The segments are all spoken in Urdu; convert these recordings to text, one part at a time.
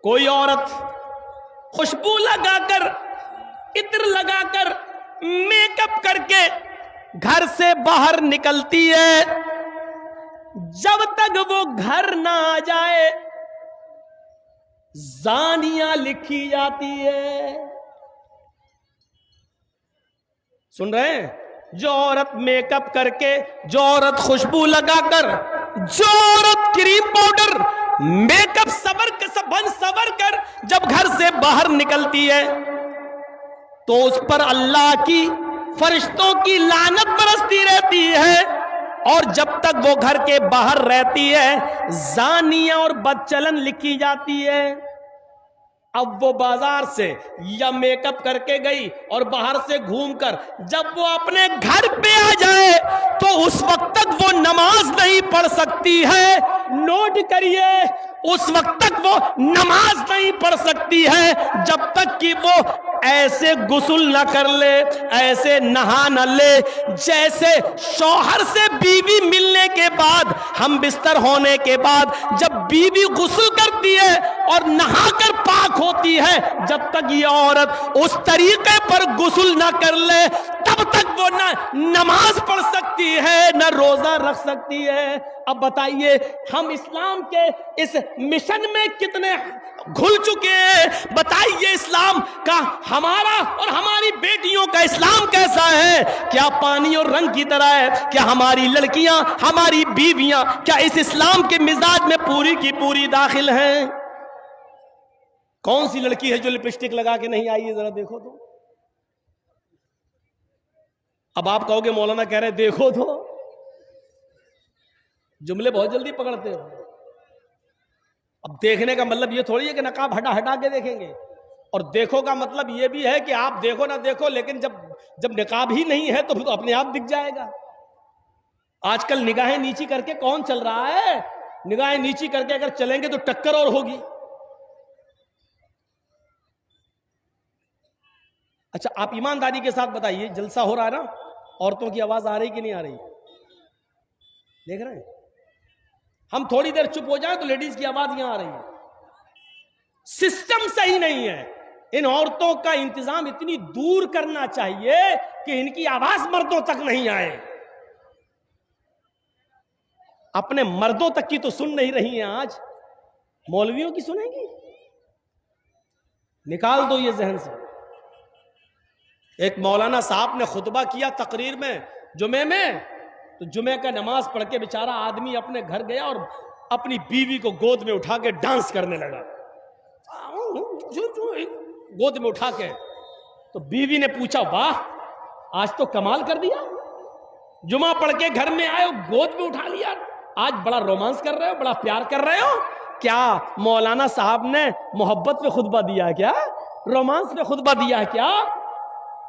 کوئی عورت خوشبو لگا کر، عطر لگا کر، میک اپ کر کے گھر سے باہر نکلتی ہے، جب تک وہ گھر نہ آ جائے زانیہ لکھی جاتی ہے۔ سن رہے ہیں؟ جو عورت میک اپ کر کے، جو عورت خوشبو لگا کر، جو عورت کریم پاؤڈر میک اپ سور کر جب گھر سے باہر نکلتی ہے تو اس پر اللہ کی، فرشتوں کی لعنت برستی رہتی ہے، اور جب تک وہ گھر کے باہر رہتی ہے زانیہ اور بدچلن لکھی جاتی ہے۔ اب وہ بازار سے یا میک اپ کر کے گئی اور باہر سے گھوم کر جب وہ اپنے گھر پہ آ جائے تو اس وقت تک وہ نماز نہیں پڑھ سکتی ہے۔ نوٹ کریے، اس وقت تک وہ نماز نہیں پڑھ سکتی ہے جب تک کہ وہ ایسے غسل نہ کر لے، ایسے نہا نہ لے جیسے شوہر سے بیوی ملنے کے بعد، ہم بستر ہونے کے بعد جب بیوی غسل کرتی ہے اور نہا کر پاک ہوتی ہے، جب تک یہ عورت اس طریقے پر غسل نہ کر لے تب تک وہ نہ نماز پڑھ سکتی ہے نہ روزہ رکھ سکتی ہے۔ اب بتائیے ہم اسلام کے اس مشن میں کتنے گھل چکے ہیں؟ بتائیے اسلام کا، ہمارا اور ہماری بیٹیوں کا اسلام کیسا ہے؟ کیا پانی اور رنگ کی طرح ہے؟ کیا ہماری لڑکیاں، ہماری بیویاں کیا اس اسلام کے مزاج میں پوری کی پوری داخل ہیں؟ کون سی لڑکی ہے جو لپسٹک لگا کے نہیں آئی ہے؟ ذرا دیکھو تو۔ اب آپ کہو گے مولانا کہہ رہے دیکھو تو، جملے بہت جلدی پکڑتے ہو۔ اب دیکھنے کا مطلب یہ تھوڑی ہے کہ نقاب ہٹا کے دیکھیں گے، اور دیکھو کا مطلب یہ بھی ہے کہ آپ دیکھو نہ دیکھو، لیکن جب نقاب ہی نہیں ہے تو اپنے آپ دکھ جائے گا۔ آج کل نگاہیں نیچی کر کے کون چل رہا ہے؟ نگاہیں نیچی کر کے اگر چلیں گے تو ٹکر اور ہوگی۔ اچھا آپ ایمانداری کے ساتھ بتائیے، جلسہ ہو رہا ہے نا، عورتوں کی آواز آ رہی کہ نہیں آ رہی؟ دیکھ رہے ہیں؟ ہم تھوڑی دیر چپ ہو جائیں تو لیڈیز کی آواز یہاں آ رہی ہے۔ سسٹم صحیح نہیں ہے۔ ان عورتوں کا انتظام اتنی دور کرنا چاہیے کہ ان کی آواز مردوں تک نہیں آئے۔ اپنے مردوں تک کی تو سن نہیں رہی ہیں، آج مولویوں کی سنیں گی؟ نکال دو یہ ذہن سے۔ ایک مولانا صاحب نے خطبہ کیا تقریر میں جمعے میں، تو جمعے کا نماز پڑھ کے بیچارہ آدمی اپنے گھر گیا اور اپنی بیوی کو گود میں اٹھا کے ڈانس کرنے لگا، گود میں اٹھا کے۔ تو بیوی نے پوچھا واہ آج تو کمال کر دیا، جمعہ پڑھ کے گھر میں آئے ہو گود میں اٹھا لیا، آج بڑا رومانس کر رہے ہو، بڑا پیار کر رہے ہو۔ کیا مولانا صاحب نے محبت پہ خطبہ دیا کیا؟ رومانس پہ خطبہ دیا کیا؟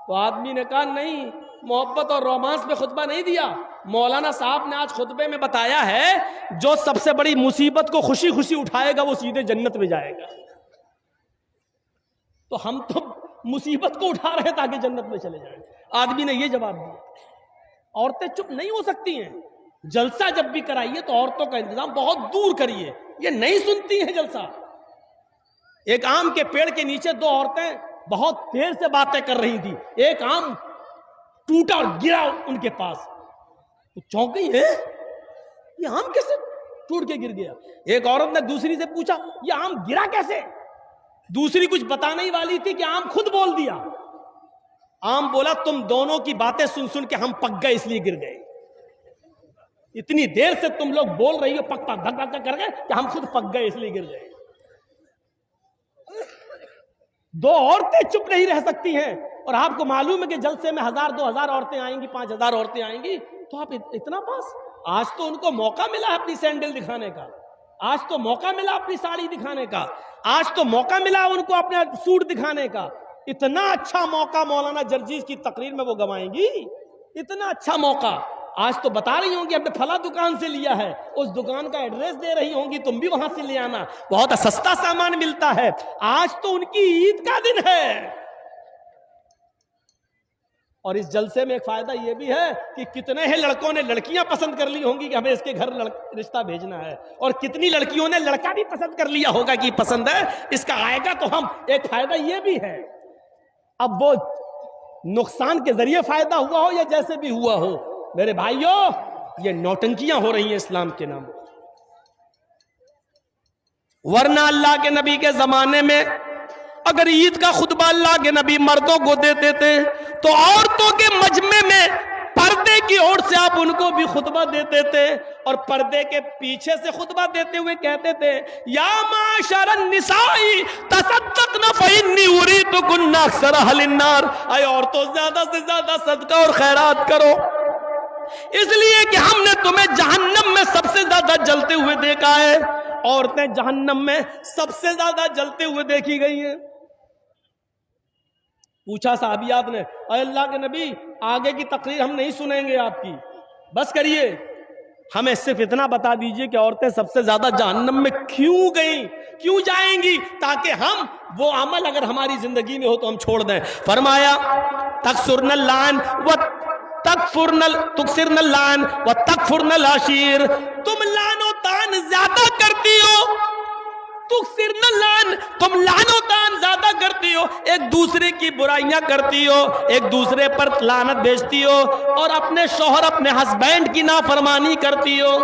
تو آدمی نے کہا نہیں، محبت اور رومانس پہ خطبہ نہیں دیا، مولانا صاحب نے آج خطبے میں بتایا ہے جو سب سے بڑی مصیبت کو خوشی خوشی اٹھائے گا وہ سیدھے جنت میں جائے گا۔ تو ہم تو مصیبت کو اٹھا رہے ہیں تاکہ جنت میں چلے جائیں۔ آدمی نے یہ جواب دیا۔ عورتیں چپ نہیں ہو سکتی ہیں، جلسہ جب بھی کرائیے تو عورتوں کا انتظام بہت دور کریے، یہ نہیں سنتی ہیں جلسہ۔ ایک آم کے پیڑ کے نیچے دو عورتیں بہت دیر سے باتیں کر رہی تھی، ایک آم ٹوٹا اور گرا ان کے پاس، تو چونک گئی ہے یہ آم کیسے ٹوٹ کے گر گیا؟ ایک عورت نے دوسری سے پوچھا یہ آم گرا کیسے؟ دوسری کچھ بتانے ہی والی تھی کہ آم خود بول دیا۔ آم بولا تم دونوں کی باتیں سن سن کے ہم پک گئے اس لیے گر گئے، اتنی دیر سے تم لوگ بول رہی ہو پک پک دھک دھک کر گئے کہ ہم خود پک گئے اس لیے گر گئے۔ دو عورتیں چپ نہیں رہ سکتی ہیں، اور آپ کو معلوم ہے کہ جلسے میں 1000 2000 عورتیں آئیں گی، 5000 عورتیں آئیں گی، تو آپ اتنا پاس؟ آج تو ان کو موقع ملا اپنی سینڈل دکھانے کا، آج تو موقع ملا اپنی ساڑی دکھانے کا، آج تو موقع ملا ان کو اپنا سوٹ دکھانے کا۔ اتنا اچھا موقع مولانا جرجیز کی تقریر میں وہ گوائیں گی، اتنا اچھا موقع۔ آج تو بتا رہی ہوں گی اپنے فلاں دکان سے لیا ہے، اس دکان کا ایڈریس دے رہی ہوں گی، تم بھی وہاں سے لے آنا، بہت سستا سامان ملتا ہے۔ آج تو ان کی عید کا دن ہے، اور اس جلسے میں ایک فائدہ یہ بھی ہے کہ کتنے ہیں لڑکوں نے لڑکیاں پسند کر لی ہوں گی کہ ہمیں اس کے گھر رشتہ بھیجنا ہے، اور کتنی لڑکیوں نے لڑکا بھی پسند کر لیا ہوگا کہ پسند ہے، اس کا آئے گا تو ہم، ایک فائدہ یہ بھی ہے۔ اب وہ نقصان کے ذریعے فائدہ ہوا ہو یا جیسے بھی ہوا ہو، میرے بھائیوں یہ نوٹنکیاں ہو رہی ہیں اسلام کے نام۔ ورنہ اللہ کے نبی کے زمانے میں اگر عید کا خطبہ اللہ کے نبی مردوں کو دیتے تھے تو عورتوں کے مجمع میں پردے کی اور سے آپ ان کو بھی خطبہ دیتے تھے، اور پردے کے پیچھے سے خطبہ دیتے ہوئے کہتے تھے یا معاشر النساء تصدقن فإنی اریدکن اکثر اہل النار، اے عورتوں زیادہ سے زیادہ صدقہ اور خیرات کرو، اس لیے کہ ہم نے تمہیں جہنم میں سب سے زیادہ جلتے ہوئے دیکھا ہے۔ عورتیں جہنم میں سب سے زیادہ جلتے ہوئے دیکھی گئی ہیں۔ پوچھا صحابیات نے اے اللہ کے نبی آگے کی تقریر ہم نہیں سنیں گے آپ کی، بس کریے، ہمیں صرف اتنا بتا دیجئے کہ عورتیں سب سے زیادہ جہنم میں کیوں گئیں، کیوں جائیں گی، تاکہ ہم وہ عمل اگر ہماری زندگی میں ہو تو ہم چھوڑ دیں۔ فرمایا تکسرن اللعن تکسرن اللعن و تکفرن العشیر، تم لعن و طعن زیادہ کرتی ہو، تکسرن اللعن، تم لعن و طعن زیادہ کرتی ہو، ایک دوسرے کی برائیاں کرتی ہو، ایک دوسرے پر لعنت بھیجتی ہو، اور اپنے شوہر اپنے ہسبینڈ کی نافرمانی کرتی ہو۔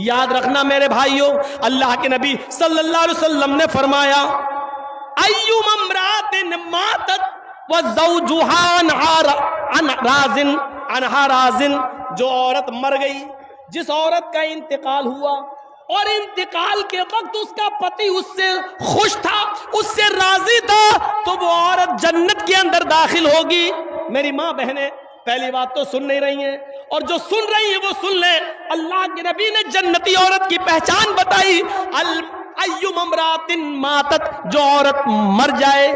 یاد رکھنا میرے بھائیوں، اللہ کے نبی صلی اللہ علیہ وسلم نے فرمایا ایوم امرات ماتت وزوجها عنہا رازن، جو عورت مر گئی، جس عورت کا انتقال ہوا اور انتقال کے وقت اس کا پتی اس سے خوش تھا، اس سے راضی تھا، تو وہ عورت جنت کے اندر داخل ہوگی۔ میری ماں بہنیں پہلی بات تو سن نہیں رہی ہیں، اور جو سن رہی ہیں وہ سن لیں، اللہ کے نبی نے جنتی عورت کی پہچان بتائی، ایوم امرات ماتت، جو عورت مر جائے،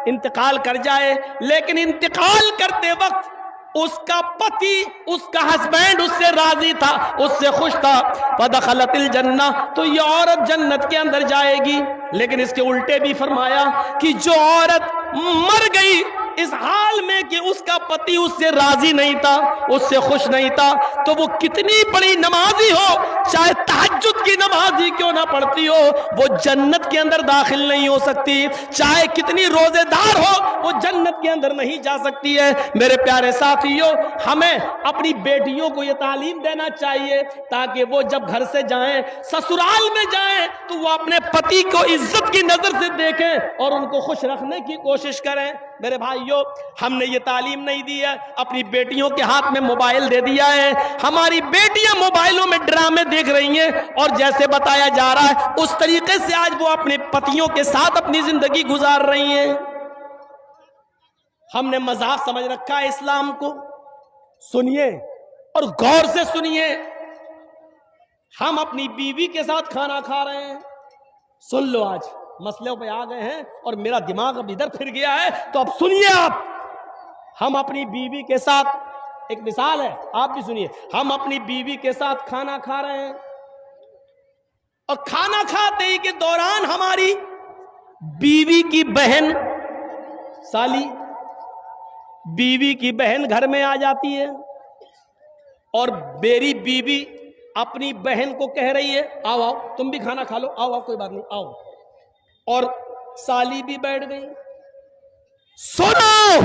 انتقال کر جائے، لیکن انتقال کرتے وقت اس کا پتی، اس کا ہسبینڈ اس سے راضی تھا، اس سے خوش تھا، فدخلت الجنہ، تو یہ عورت جنت کے اندر جائے گی۔ لیکن اس کے الٹے بھی فرمایا کہ جو عورت مر گئی اس حال میں کہ اس کا پتی اس سے راضی نہیں تھا، اس سے خوش نہیں تھا، تو وہ کتنی بڑی نمازی ہو، چاہے تہجد کی نماز ہی کیوں نہ پڑھتی ہو، وہ جنت کے اندر داخل نہیں ہو سکتی، چاہے کتنی روزے دار ہو، وہ جنت کے اندر نہیں جا سکتی ہے۔ میرے پیارے ساتھیوں، ہمیں اپنی بیٹیوں کو یہ تعلیم دینا چاہیے تاکہ وہ جب گھر سے جائیں، سسرال میں جائیں، تو وہ اپنے پتی کو عزت کی نظر سے دیکھیں اور ان کو خوش رکھنے کی کوشش کریں۔ میرے بھائیوں، ہم نے یہ تعلیم نہیں دی ہے، اپنی بیٹیوں کے ہاتھ میں موبائل دے دیا ہے، ہماری بیٹیاں موبائلوں میں ڈرامے دیکھ رہی ہیں، اور جیسے بتایا جا رہا ہے اس طریقے سے آج وہ اپنے پتیوں کے ساتھ اپنی زندگی گزار رہی ہیں۔ ہم نے مذاق سمجھ رکھا ہے اسلام کو۔ سنیے اور غور سے سنیے، ہم اپنی بیوی کے ساتھ کھانا کھا رہے ہیں، سن لو، آج مسئلوں پہ آ گئے ہیں اور میرا دماغ اب ادھر پھر گیا ہے، تو اب سنیے آپ، ہم اپنی بیوی کے ساتھ، ایک مثال ہے آپ بھی سنیے، ہم اپنی بیوی کے ساتھ کھانا کھا رہے ہیں، اور کھانا کھاتے ہی کے دوران ہماری بیوی کی بہن سالی، بیوی کی بہن گھر میں آ جاتی ہے، اور میری بیوی اپنی بہن کو کہہ رہی ہے آؤ آؤ تم بھی کھانا کھا لو، آؤ آؤ کوئی بات نہیں آؤ، اور سالی بھی بیٹھ گئی۔ سنو،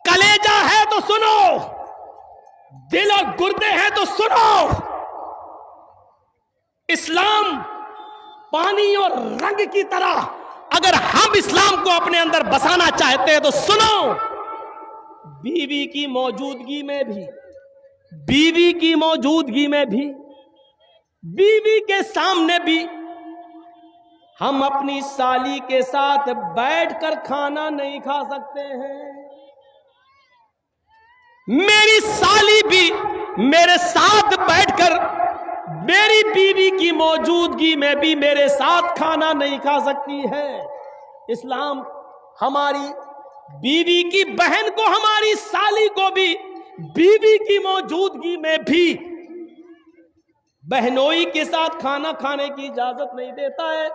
کلیجہ ہے تو سنو، دل اور گردے ہیں تو سنو، اسلام پانی اور رنگ کی طرح اگر ہم اسلام کو اپنے اندر بسانا چاہتے ہیں تو سنو، بیوی کی موجودگی میں بھی، بیوی کی موجودگی میں بھی، بیوی کے سامنے بھی ہم اپنی سالی کے ساتھ بیٹھ کر کھانا نہیں کھا سکتے ہیں۔ میری سالی بھی میرے ساتھ بیٹھ کر میری بیوی کی موجودگی میں بھی میرے ساتھ کھانا نہیں کھا سکتی ہے۔ اسلام ہماری بیوی کی بہن کو، ہماری سالی کو بھی بیوی کی موجودگی میں بھی بہنوئی کے ساتھ کھانا کھانے کی اجازت نہیں دیتا ہے۔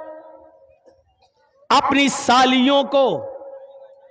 اپنی سالیوں کو